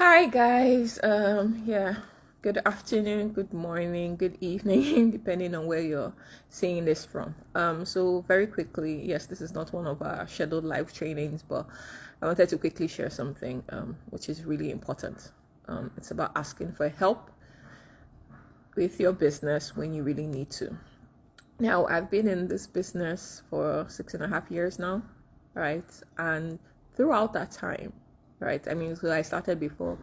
Hi guys. Yeah. Good afternoon, good morning, good evening, depending on where you're seeing this from. So very quickly, yes, this is not one of our scheduled live trainings, but I wanted to quickly share something which is really important. It's about asking for help with your business when you really need to. Now, I've been in this business for 6.5 years now, right? And throughout that time, right? So I started before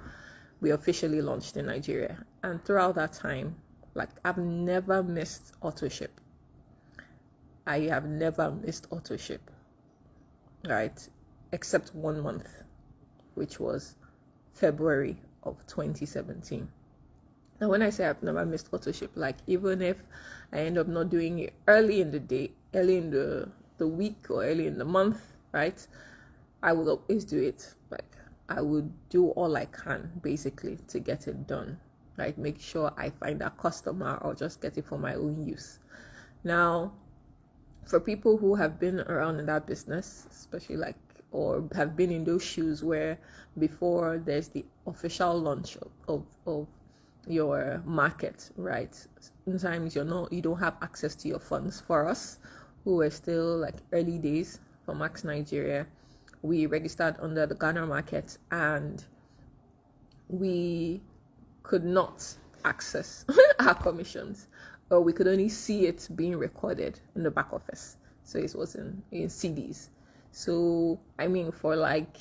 we officially launched in Nigeria. And throughout that time, like I've never missed auto ship. I have never missed auto ship, right? Except 1 month, which was February of 2017. Now, when I say I've never missed auto ship, like even if I end up not doing it early in the day, early in the week or early in the month, right? I would always do it. Like I would do all I can basically to get it done, right? Make sure I find a customer or just get it for my own use. Now, for people who have been around in that business, especially like or have been in those shoes where before there's the official launch of your market, right? Sometimes you don't have access to your funds. For us who were still like early days for Max Nigeria, we registered under the Ghana market and we could not access our commissions, or we could only see it being recorded in the back office. So it was in CDs. So for like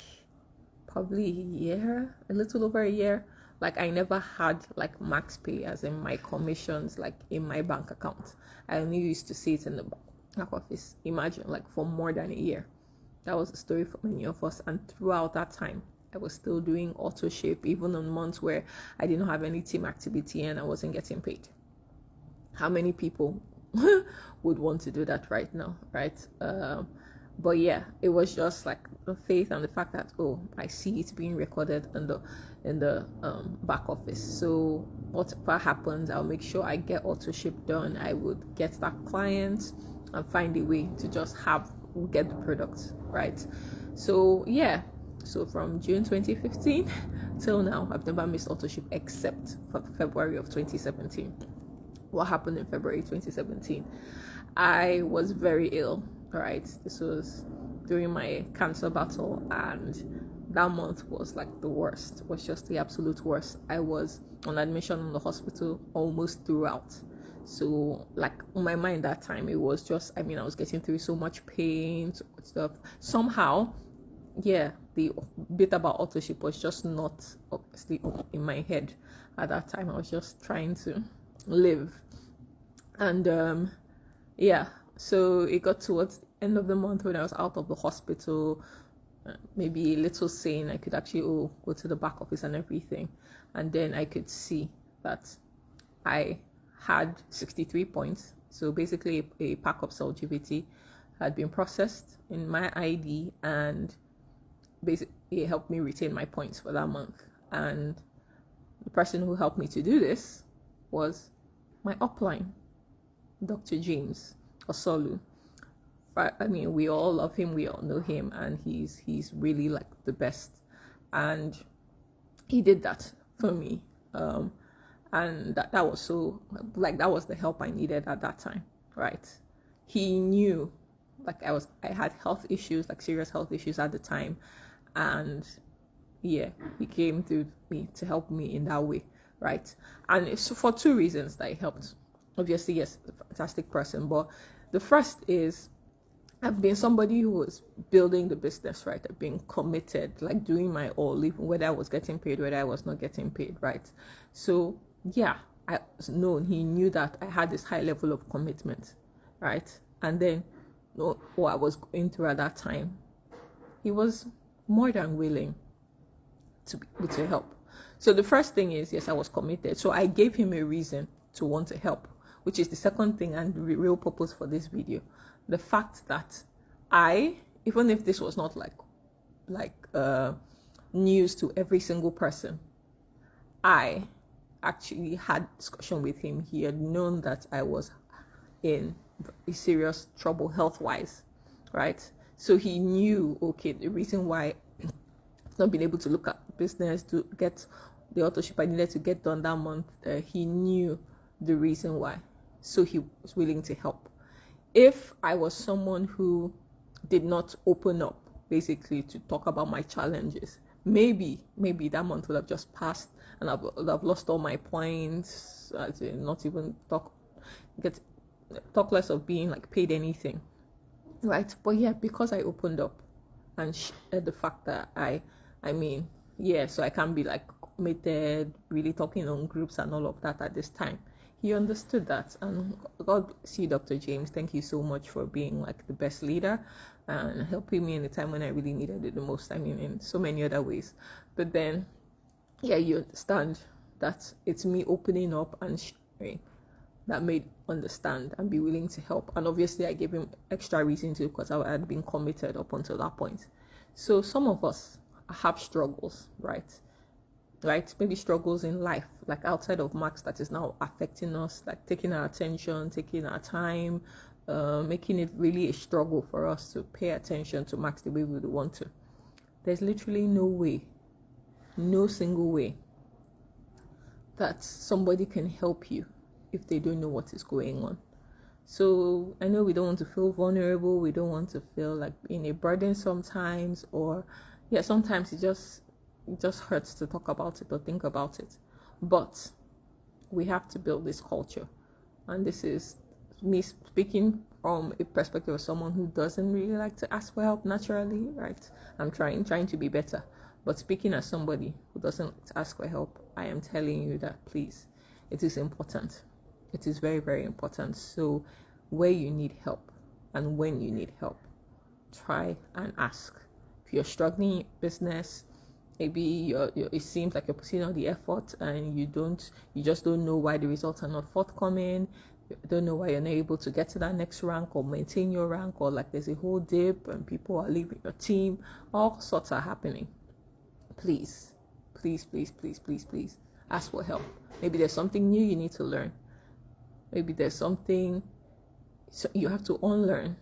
probably a year, a little over a year, like I never had like max pay as in my commissions like in my bank account. I only used to see it in the back office. Imagine, like, for more than a year. That was the story for many of us. And throughout that time, I was still doing auto ship, even on months where I didn't have any team activity and I wasn't getting paid. How many people would want to do that right now, right? But yeah, it was just like the faith and the fact that, oh, I see it being recorded in the back office. So whatever happens, I'll make sure I get auto ship done. I would get that client and find a way to just get the product, right? So yeah, so from June 2015 till now, I've never missed auto ship except for February of 2017. What happened in February 2017? I was very ill, right? This was during my cancer battle, and that month was like the worst, was just the absolute worst. I was on admission in the hospital almost throughout. So, like, on my mind that time, it was just, I was getting through so much pain, so much stuff. Somehow, yeah, the bit about authorship was just not obviously in my head at that time. I was just trying to live. And yeah, so it got towards the end of the month when I was out of the hospital, maybe a little sane. I could actually go to the back office and everything, and then I could see that I had 63 points. So basically a pack of GBT had been processed in my ID, and basically it helped me retain my points for that month. And the person who helped me to do this was my upline, Dr. James Osolu. We all love him, we all know him, and he's really like the best. And he did that for me. And that was so, like, that was the help I needed at that time, right? He knew, like, I had health issues, like serious health issues at the time, and yeah, he came through me to help me in that way, right? And it's for two reasons that he helped. Obviously, yes, a fantastic person, but the first is I've been somebody who was building the business, right? I've been committed, like doing my all, even whether I was getting paid, whether I was not getting paid, right? So yeah, I was known. He knew that I had this high level of commitment, right? And then what I was going through at that time, he was more than willing to help. So the first thing is, yes, I was committed. So I gave him a reason to want to help, which is the second thing and the real purpose for this video. The fact that even if this was not like news to every single person, I actually had discussion with him. He had known that I was in serious trouble health-wise, right? So he knew, okay, the reason why not being able to look at business to get the authorship I needed to get done that month, he knew the reason why. So he was willing to help. If I was someone who did not open up, basically, to talk about my challenges, maybe that month would have just passed and I would have lost all my points, as in not even talk less of being like paid anything, right? But yeah, because I opened up and shared the fact that so I can't be like committed, really talking on groups and all of that at this time. He understood that, and God bless you, Dr. James. Thank you so much for being like the best leader and helping me in the time when I really needed it the most. I mean, in so many other ways. But then, yeah, you understand that it's me opening up and sharing that made understand and be willing to help. And obviously, I gave him extra reason to, because I had been committed up until that point. So some of us have struggles, right? Maybe struggles in life, like outside of Max, that is now affecting us, like taking our attention, taking our time, making it really a struggle for us to pay attention to Max the way we would want to. There's literally no single way that somebody can help you if they don't know what is going on. So I know we don't want to feel vulnerable, we don't want to feel like being a burden sometimes, or sometimes it just hurts to talk about it or think about it. But we have to build this culture. And this is me speaking from a perspective of someone who doesn't really like to ask for help naturally, right? I'm trying to be better. But speaking as somebody who doesn't like to ask for help, I am telling you that, please, it is important. It is very, very important. So where you need help and when you need help, try and ask. If you're struggling in business, maybe it seems like you're putting all the effort and you just don't know why the results are not forthcoming. You don't know why you're not able to get to that next rank or maintain your rank, or like there's a whole dip and people are leaving your team. All sorts are happening. Please ask for help. Maybe there's something new you need to learn. Maybe there's something you have to unlearn.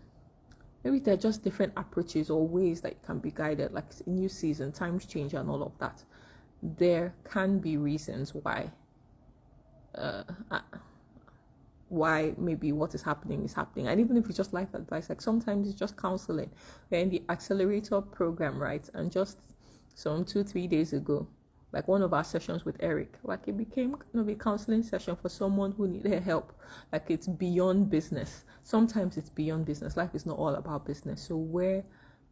Maybe there are just different approaches or ways that you can be guided, like a new season, times change and all of that. There can be reasons why maybe what is happening. And even if it's just life advice, like sometimes it's just counseling. We're in the accelerator program, right? And just some 2-3 days ago, like one of our sessions with Eric, like it became kind of a counseling session for someone who needed help. Like it's beyond business. Sometimes it's beyond business. Life is not all about business. So where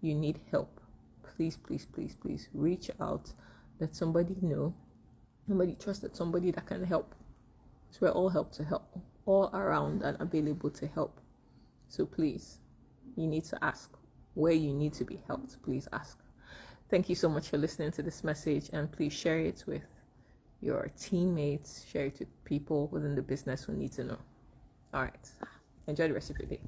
you need help, please reach out. Let somebody know. Somebody trusted, somebody that can help. So we're all all around and available to help. So please, you need to ask. Where you need to be helped, please ask. Thank you so much for listening to this message, and please share it with your teammates, share it with people within the business who need to know. All right. Enjoy the rest of your day.